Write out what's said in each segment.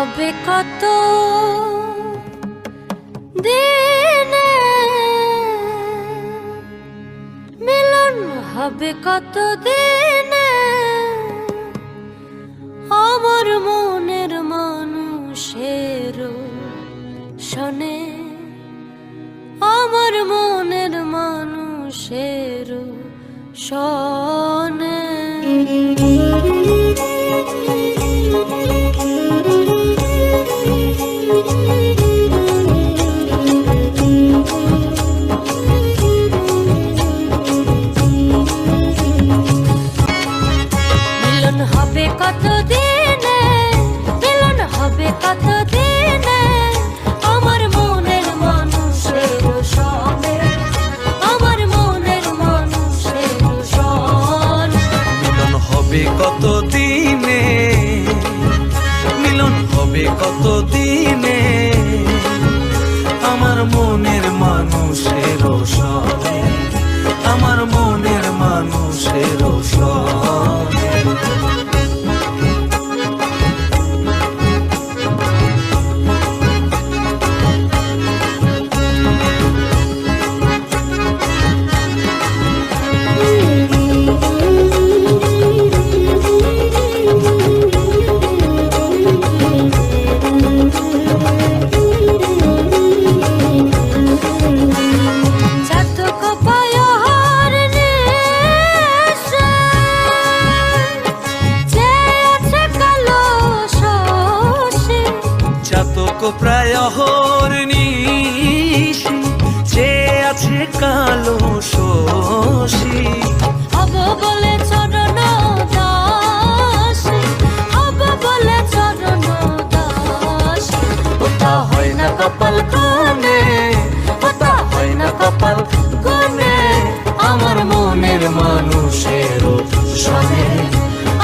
হবে কত দিনে, মিলন হবে কত দিনে, আমার মনের মানুষের শোনে, আমার মনের মানুষের শোনে। মিলন হবে কত দিনে, মিলন হবে কত দিনে, আমার মনের মানুষের শোনে, আমার মনের মানুষের শোনে। মিলন হবে কত দিনে, মিলন হবে কত দিনে, আমার মনের মানুষের শোনে, আমার মনের মানুষের শোনে। প্রায় অহর্নিশি চেয়ে আছে কালো শশী, হব বলে চরণ দাসী, হব বলে চরণ দাসী। ওটা হয় না কপাল কোণে, ওটা হয় না কপাল কোণে, আমার মনের মানুষের শোনে,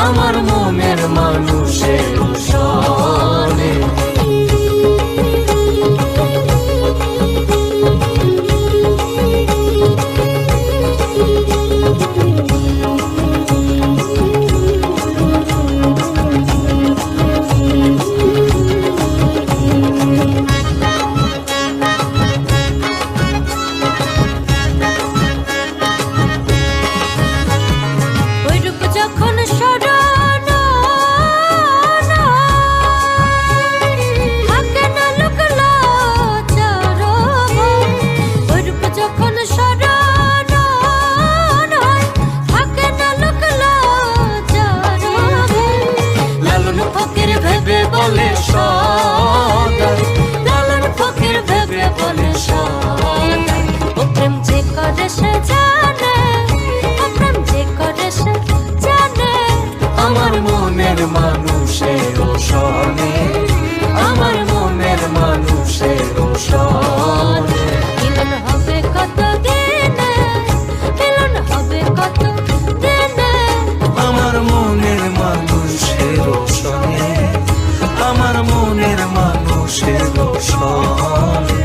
আমার মনের মানুষের শোনে। বলে সদাই, লালন ফকির ভেবে বলে সদাই, ও প্রেম যে করে সে জানে, ও প্রেম যে করে সে জানে, আমার মনের মানুষের শোনে, আমার মনের মানুষের শোনে। মিলন হবে কত দিনে, মিলন হবে কত দিনে, আমার মনের মানুষের শোনে, আমার মনের মানুষের শোনে।